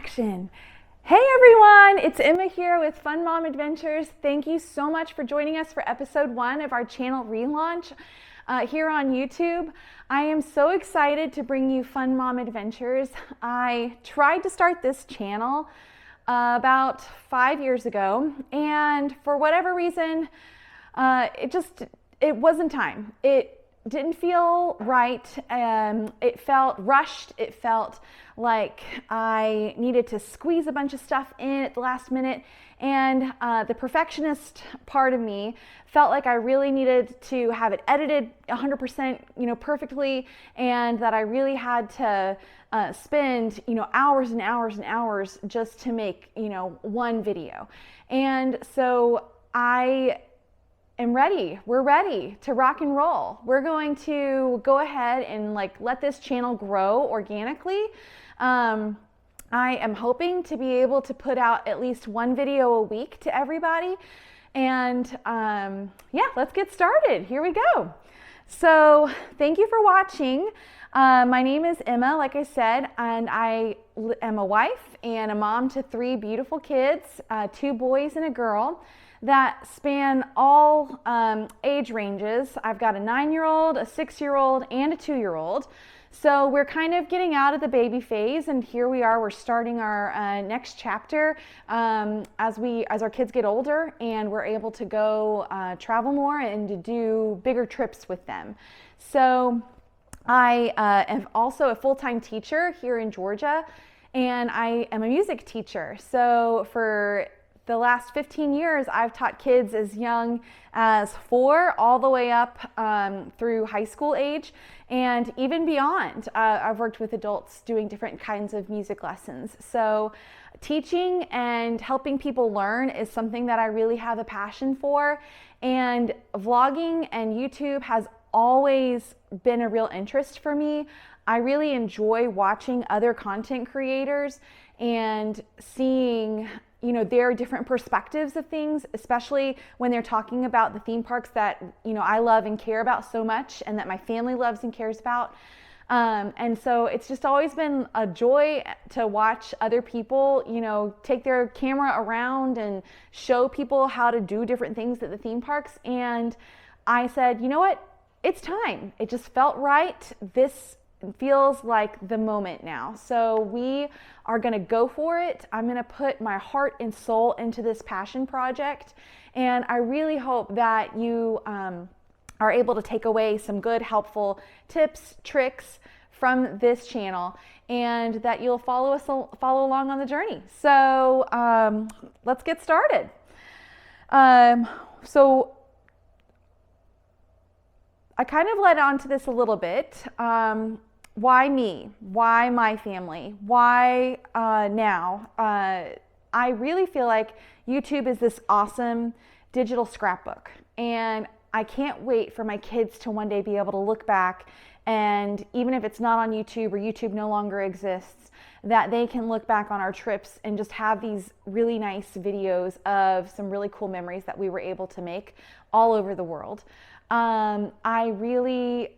action. Hey everyone, it's Emma here with Fun Mom Adventures. Thank you so much for joining us for episode 1 of our channel relaunch here on YouTube. I am so excited to bring you Fun Mom Adventures. I tried to start this channel about 5 years ago, and for whatever reason, it wasn't time. It didn't feel right. It felt rushed. It felt like I needed to squeeze a bunch of stuff in at the last minute. And the perfectionist part of me felt like I really needed to have it edited 100%, perfectly, and that I really had to spend, hours and hours and hours just to make, one video. And so I am ready. We're ready to rock and roll. We're going to go ahead and let this channel grow organically. I am hoping to be able to put out at least one video a week to everybody. And yeah, let's get started. Here we go. So thank you for watching. My name is Emma, like I said, and I am a wife and a mom to 3 beautiful kids, 2 boys and a girl, that span all age ranges. I've got a 9-year-old, a 6-year-old, and a 2-year-old. So we're kind of getting out of the baby phase, and here we are. We're starting our next chapter as our kids get older, and we're able to go travel more and to do bigger trips with them. So I am also a full-time teacher here in Georgia, and I am a music teacher. So for the last 15 years, I've taught kids as young as 4 all the way up through high school age and even beyond. I've worked with adults doing different kinds of music lessons. So teaching and helping people learn is something that I really have a passion for. And vlogging and YouTube has always been a real interest for me. I really enjoy watching other content creators and seeing their different perspectives of things, especially when they're talking about the theme parks that, I love and care about so much and that my family loves and cares about. And so it's just always been a joy to watch other people, take their camera around and show people how to do different things at the theme parks. And I said, you know what? It's time. It just felt right. This feels like the moment now. So we are going to go for it. I'm going to put my heart and soul into this passion project. And I really hope that you are able to take away some good, helpful tips, tricks from this channel, and that you'll follow along on the journey. So let's get started. So I kind of led on to this a little bit. Why me? Why my family? Why now? I really feel like YouTube is this awesome digital scrapbook, and I can't wait for my kids to one day be able to look back, and even if it's not on YouTube or YouTube no longer exists, that they can look back on our trips and just have these really nice videos of some really cool memories that we were able to make all over the world. I really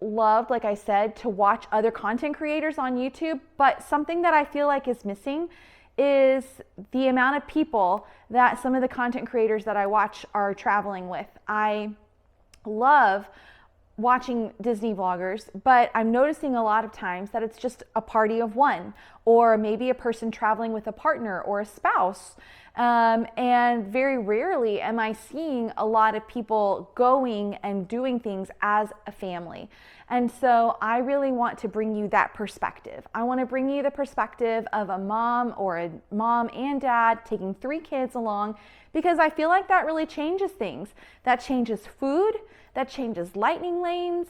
loved, like I said, to watch other content creators on YouTube, but something that I feel like is missing is the amount of people that some of the content creators that I watch are traveling with. I love watching Disney vloggers, but I'm noticing a lot of times that it's just a party of one, or maybe a person traveling with a partner or a spouse. And very rarely am I seeing a lot of people going and doing things as a family. And so I really want to bring you that perspective. I want to bring you the perspective of a mom or a mom and dad taking 3 kids along, because I feel like that really changes things. That changes food, that changes lightning lanes,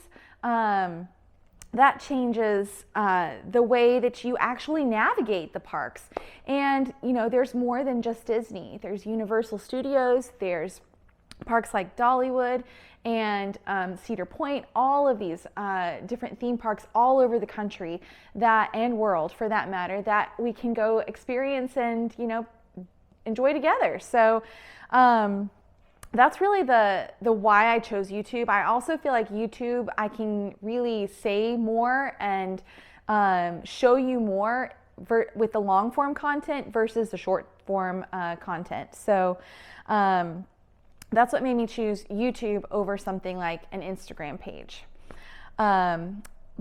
that changes the way that you actually navigate the parks. And there's more than just Disney. There's Universal Studios, there's parks like Dollywood and Cedar Point, all of these different theme parks all over the country and world for that matter, that we can go experience and enjoy together. So that's really the why I chose YouTube. I also feel like YouTube, I can really say more and show you more with the long form content versus the short form content. So that's what made me choose YouTube over something like an Instagram page.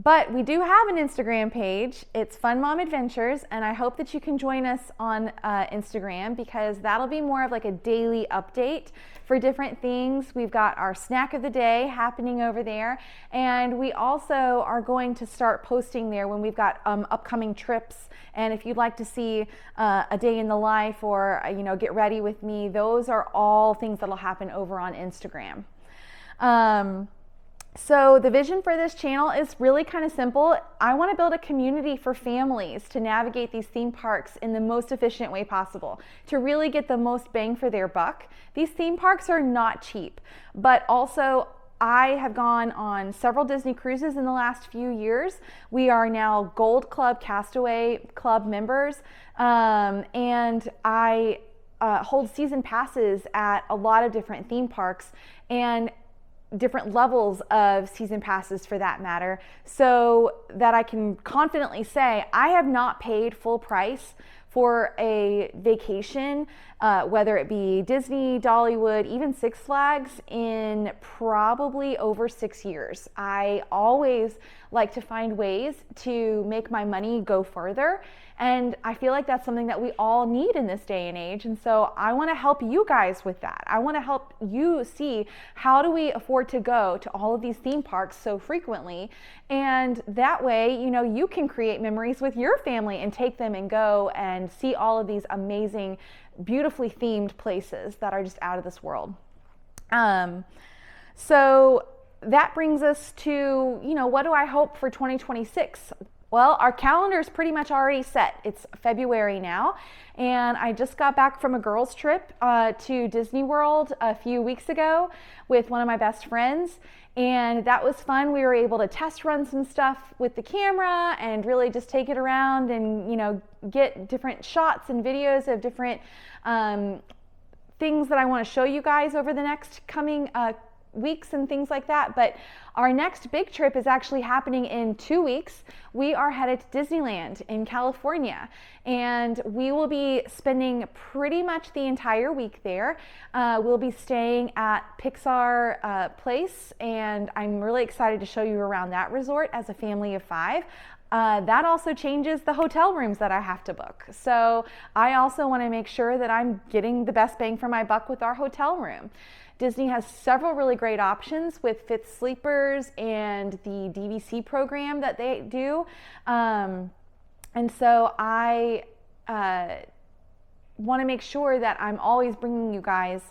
But we do have an Instagram page. It's Fun Mom Adventures, and I hope that you can join us on Instagram, because that'll be more of like a daily update for different things. We've got our snack of the day happening over there, and we also are going to start posting there when we've got upcoming trips. And if you'd like to see a day in the life, or get ready with me, those are all things that'll happen over on Instagram. So the vision for this channel is really kind of simple. I want to build a community for families to navigate these theme parks in the most efficient way possible, to really get the most bang for their buck. These theme parks are not cheap, but also I have gone on several Disney cruises in the last few years. We are now Gold Club Castaway Club members, and I hold season passes at a lot of different theme parks, and different levels of season passes for that matter, so that I can confidently say I have not paid full price for a vacation, whether it be Disney, Dollywood, even Six Flags, in probably over 6 years. I always like to find ways to make my money go further, and I feel like that's something that we all need in this day and age. And so I want to help you guys with that. I want to help you see, how do we afford to go to all of these theme parks so frequently, and that way you can create memories with your family and take them and go and see all of these amazing, beautifully themed places that are just out of this world. So that brings us to, what do I hope for 2026? Well, our calendar is pretty much already set. It's February now, and I just got back from a girls' trip to Disney World a few weeks ago with one of my best friends, and that was fun. We were able to test run some stuff with the camera and really just take it around and, get different shots and videos of different things that I want to show you guys over the next coming weeks and things like that. But our next big trip is actually happening in 2 weeks. We are headed to Disneyland in California, and we will be spending pretty much the entire week there. We'll be staying at Pixar Place, and I'm really excited to show you around that resort as a family of 5. That also changes the hotel rooms that I have to book. So I also want to make sure that I'm getting the best bang for my buck with our hotel room. Disney has several really great options with Fifth Sleepers and the DVC program that they do. And so I want to make sure that I'm always bringing you guys,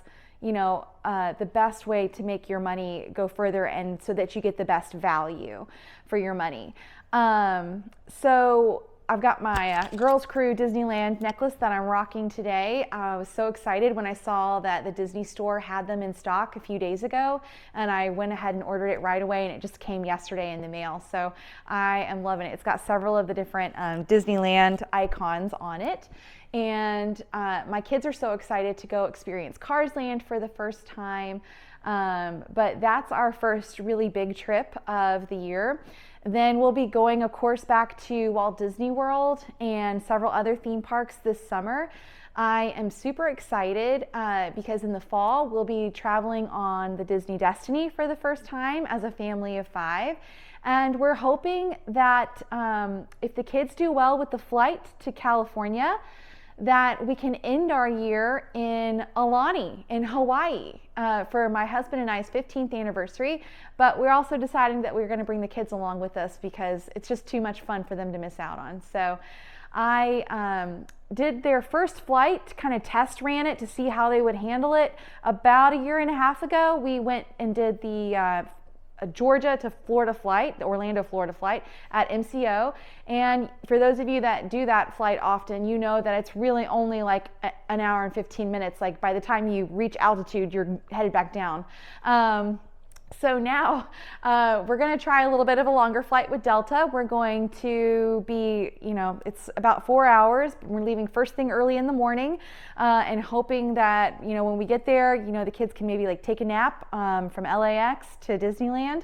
the best way to make your money go further, and so that you get the best value for your money. So I've got my Girls Crew Disneyland necklace that I'm rocking today. I was so excited when I saw that the Disney store had them in stock a few days ago, and I went ahead and ordered it right away, and it just came yesterday in the mail. So I am loving it. It's got several of the different Disneyland icons on it. And my kids are so excited to go experience Cars Land for the first time. But that's our first really big trip of the year. Then we'll be going, of course, back to Walt Disney World and several other theme parks this summer. I am super excited because in the fall we'll be traveling on the Disney Destiny for the first time as a family of 5. And we're hoping that if the kids do well with the flight to California, that we can end our year in Aulani in Hawaii for my husband and I's 15th anniversary. But we're also deciding that we're going to bring the kids along with us because it's just too much fun for them to miss out on. So I did their first flight, kind of test ran it to see how they would handle it. About a year and a half ago, we went and did the Georgia to Florida flight, the Orlando, Florida flight at MCO. And for those of you that do that flight often, you know that it's really only like an hour and 15 minutes. Like by the time you reach altitude, you're headed back down. So now we're going to try a little bit of a longer flight with Delta. We're going to be, it's about 4 hours. We're leaving first thing early in the morning and hoping that, when we get there, the kids can maybe like take a nap from LAX to Disneyland.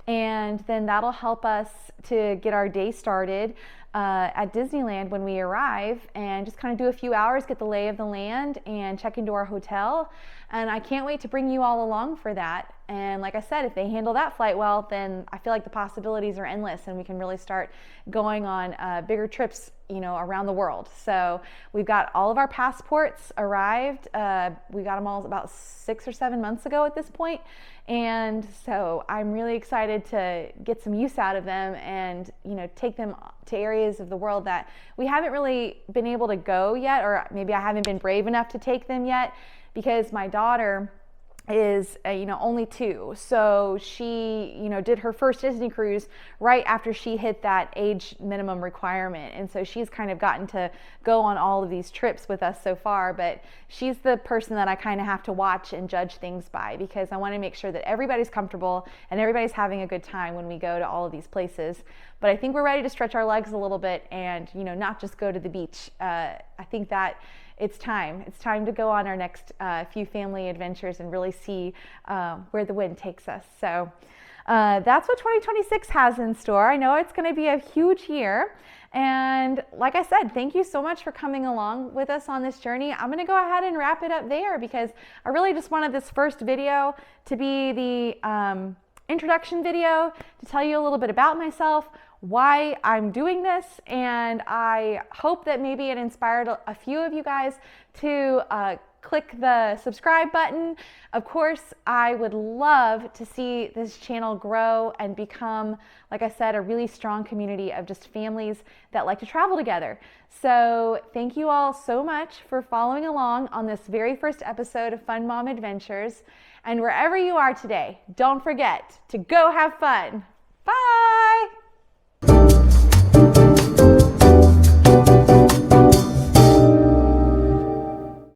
and then that'll help us to get our day started at Disneyland when we arrive, and just kind of do a few hours, get the lay of the land, and check into our hotel. And I can't wait to bring you all along for that. And like I said, if they handle that flight well, then I feel like the possibilities are endless, and we can really start going on bigger trips, around the world. So we've got all of our passports arrived. We got them all about 6 or 7 months ago at this point. And so I'm really excited to get some use out of them and, take them to areas of the world that we haven't really been able to go yet, or maybe I haven't been brave enough to take them yet, because my daughter is only 2, so she did her first Disney cruise right after she hit that age minimum requirement, and so she's kind of gotten to go on all of these trips with us so far. But she's the person that I kind of have to watch and judge things by, because I want to make sure that everybody's comfortable and everybody's having a good time when we go to all of these places. But I think we're ready to stretch our legs a little bit and not just go to the beach. I think that it's time to go on our next few family adventures and really see where the wind takes us. So that's what 2026 has in store. I know it's going to be a huge year. And like I said, thank you so much for coming along with us on this journey. I'm going to go ahead and wrap it up there, because I really just wanted this first video to be the introduction video, to tell you a little bit about myself, why I'm doing this, and I hope that maybe it inspired a few of you guys to click the subscribe button. Of course, I would love to see this channel grow and become, like I said, a really strong community of just families that like to travel together. So thank you all so much for following along on this very first episode of Fun Mom Adventures. And wherever you are today, don't forget to go have fun. Bye!